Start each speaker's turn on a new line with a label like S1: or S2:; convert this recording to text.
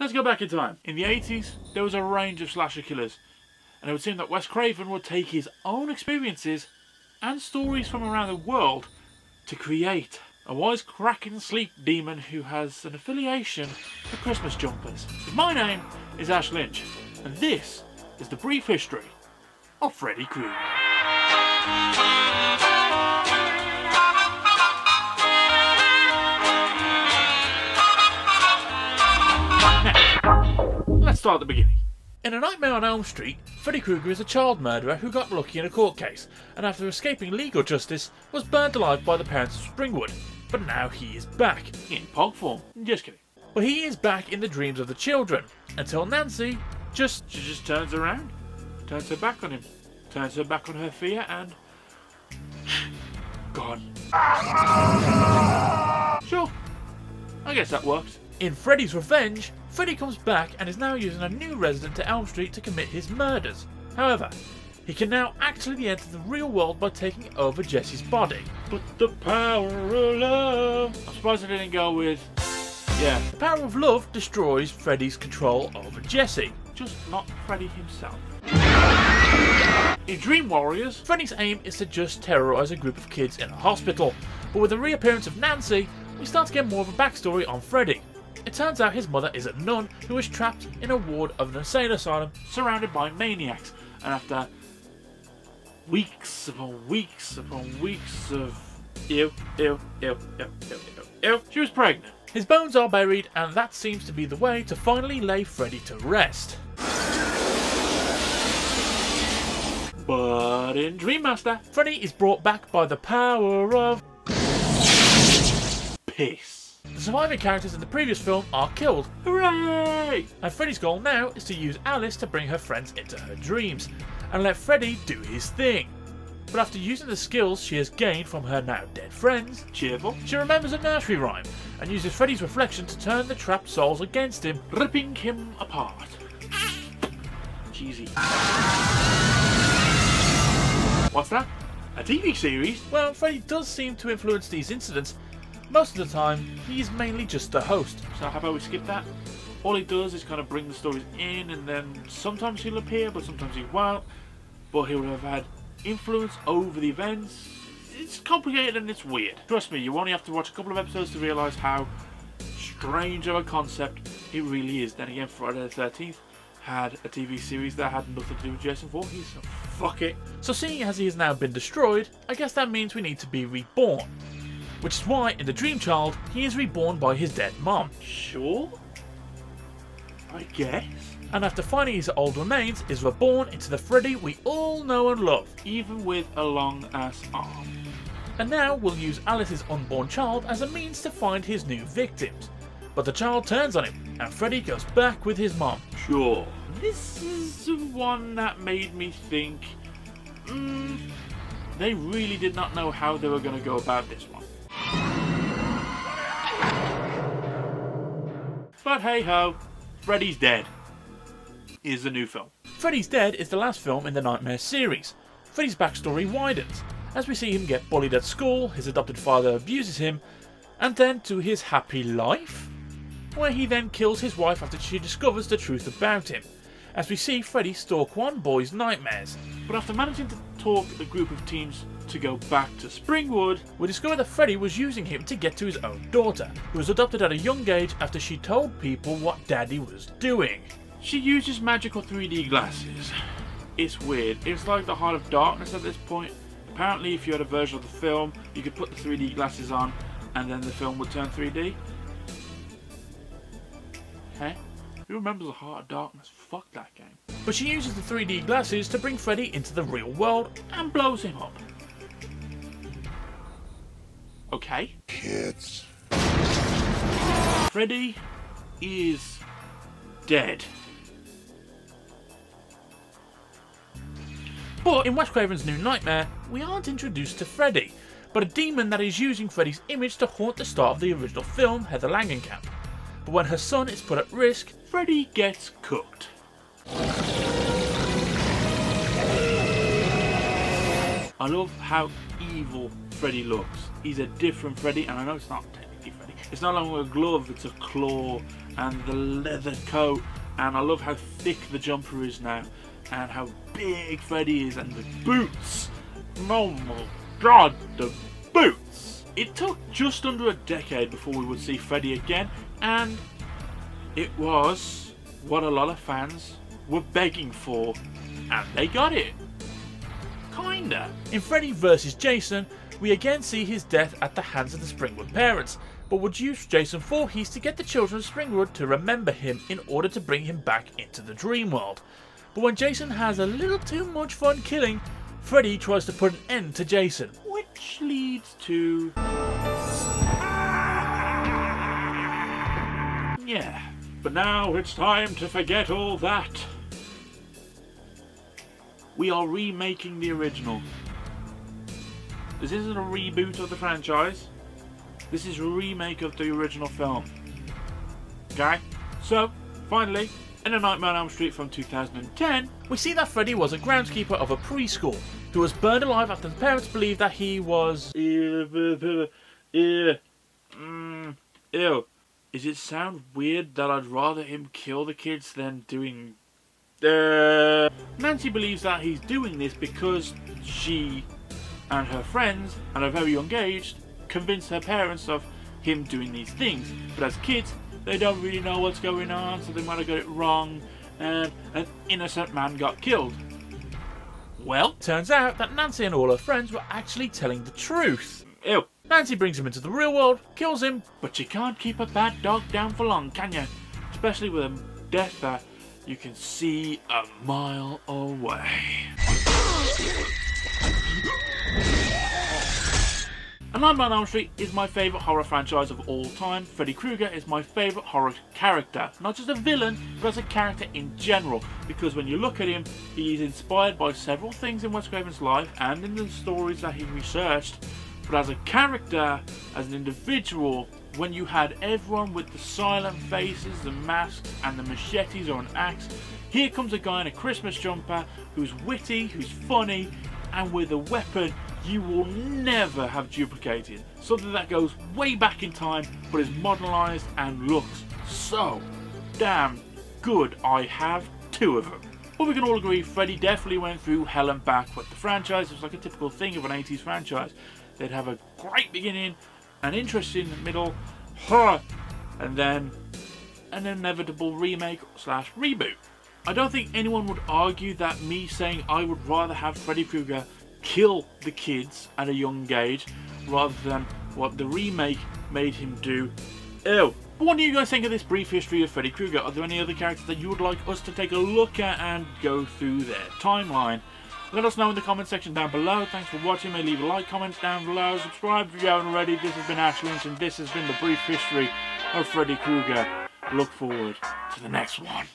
S1: Let's go back in time. In the 80s, there was a range of slasher killers, and it would seem that Wes Craven would take his own experiences and stories from around the world to create a wise-crackin sleep demon who has an affiliation for Christmas jumpers. My name is Ash Lynch, and this is the brief history of Freddy Krueger. Let's start at the beginning. In A Nightmare on Elm Street, Freddy Krueger is a child murderer who got lucky in a court case, and after escaping legal justice, was burnt alive by the parents of Springwood. But now he is back, in pog form. Just kidding. But he is back in the dreams of the children, until Nancy she just turns around, turns her back on him, turns her back on her fear, and gone. Sure, I guess that works. In Freddy's Revenge, Freddy comes back and is now using a new resident to Elm Street to commit his murders. However, he can now actually enter the real world by taking over Jesse's body. But the power of love... I'm surprised I didn't go with... yeah. The power of love destroys Freddy's control over Jesse, just not Freddy himself. In Dream Warriors, Freddy's aim is to just terrorise a group of kids in a hospital, but with the reappearance of Nancy, we start to get more of a backstory on Freddy. It turns out his mother is a nun who is trapped in a ward of an insane asylum surrounded by maniacs, and after weeks upon weeks upon weeks of she was pregnant. His bones are buried, and that seems to be the way to finally lay Freddy to rest. But in Dream Master, Freddy is brought back by the power of piss. The surviving characters in the previous film are killed. Hooray! And Freddy's goal now is to use Alice to bring her friends into her dreams and let Freddy do his thing. But after using the skills she has gained from her now dead friends, cheerful, she remembers a nursery rhyme and uses Freddy's reflection to turn the trapped souls against him, ripping him apart. Cheesy. What's that? A TV series? Well, Freddy does seem to influence these incidents. Most of the time, he is mainly just the host. So how about we skip that? All he does is kind of bring the stories in, and then sometimes he'll appear, but sometimes he won't. But he will have had influence over the events. It's complicated and it's weird. Trust me, you only have to watch a couple of episodes to realise how strange of a concept it really is. Then again, Friday the 13th had a TV series that had nothing to do with Jason Voorhees, so fuck it. So seeing as he has now been destroyed, I guess that means we need to be reborn. Which is why, in the Dream Child, he is reborn by his dead mom. Sure? I guess. And after finding his old remains, is reborn into the Freddy we all know and love, even with a long-ass arm. And now we'll use Alice's unborn child as a means to find his new victims. But the child turns on him, and Freddy goes back with his mom. Sure. This is the one that made me think, they really did not know how they were going to go about this one. But hey ho, Freddy's Dead is the new film. Freddy's Dead is the last film in the Nightmare series. Freddy's backstory widens, as we see him get bullied at school, his adopted father abuses him, and then to his happy life, where he then kills his wife after she discovers the truth about him, as we see Freddy stalk one boy's nightmares. But after managing to talk a group of teens to go back to Springwood, we discover that Freddy was using him to get to his own daughter, who was adopted at a young age after she told people what Daddy was doing. She uses magical 3D glasses. It's weird. It's like the Heart of Darkness at this point. Apparently if you had a version of the film, you could put the 3D glasses on and then the film would turn 3D. Hey? Who remembers the Heart of Darkness? Fuck that game. But she uses the 3D glasses to bring Freddy into the real world and blows him up. Okay.
S2: Kids.
S1: Freddy is dead. But in Wes Craven's new Nightmare, we aren't introduced to Freddy, but a demon that is using Freddy's image to haunt the star of the original film, Heather Langenkamp. But when her son is put at risk, Freddy gets cooked. I love how evil Freddy looks. He's a different Freddy, and I know it's not technically Freddy. It's no longer a glove, it's a claw, and the leather coat, and I love how thick the jumper is now, and how big Freddy is, and the boots. Oh my god, the boots! It took just under a decade before we would see Freddy again, and it was what a lot of fans were begging for, and they got it. Kinda. In Freddy vs. Jason, we again see his death at the hands of the Springwood parents, but would use Jason Voorhees to get the children of Springwood to remember him in order to bring him back into the dream world. But when Jason has a little too much fun killing, Freddy tries to put an end to Jason, which leads to... yeah. But now it's time to forget all that. We are remaking the original. This isn't a reboot of the franchise. This is a remake of the original film. Okay? So, finally, in A Nightmare on Elm Street from 2010, we see that Freddy was a groundskeeper of a preschool who was burned alive after the parents believed that he was... Ew. Does it sound weird that I'd rather him kill the kids than doing... Nancy believes that he's doing this because she and her friends, at a very young age, convinced her parents of him doing these things. But as kids, they don't really know what's going on, so they might have got it wrong, and an innocent man got killed. Well, turns out that Nancy and all her friends were actually telling the truth. Ew. Nancy brings him into the real world, kills him, but you can't keep a bad dog down for long, can you? Especially with a death that you can see a mile away. A Nightmare on Elm Street is my favourite horror franchise of all time. Freddy Krueger is my favourite horror character. Not just a villain, but as a character in general. Because when you look at him, he is inspired by several things in Wes Craven's life and in the stories that he researched. But as a character, as an individual, when you had everyone with the silent faces, the masks and the machetes or an axe, here comes a guy in a Christmas jumper who's witty, who's funny, and with a weapon you will never have duplicated. Something that goes way back in time but is modernised and looks so damn good. I have two of them. But we can all agree Freddy definitely went through hell and back with the franchise. It was like a typical thing of an 80s franchise. They'd have a great beginning, an interesting middle, and then an inevitable remake / reboot. I don't think anyone would argue that me saying I would rather have Freddy Krueger kill the kids at a young age rather than what the remake made him do. Ew. But what do you guys think of this brief history of Freddy Krueger? Are there any other characters that you would like us to take a look at and go through their timeline? Let us know in the comment section down below. Thanks for watching. May leave a like, comment down below, subscribe if you haven't already. This has been Ash Lynch and this has been the brief history of Freddy Krueger. Look forward to the next one.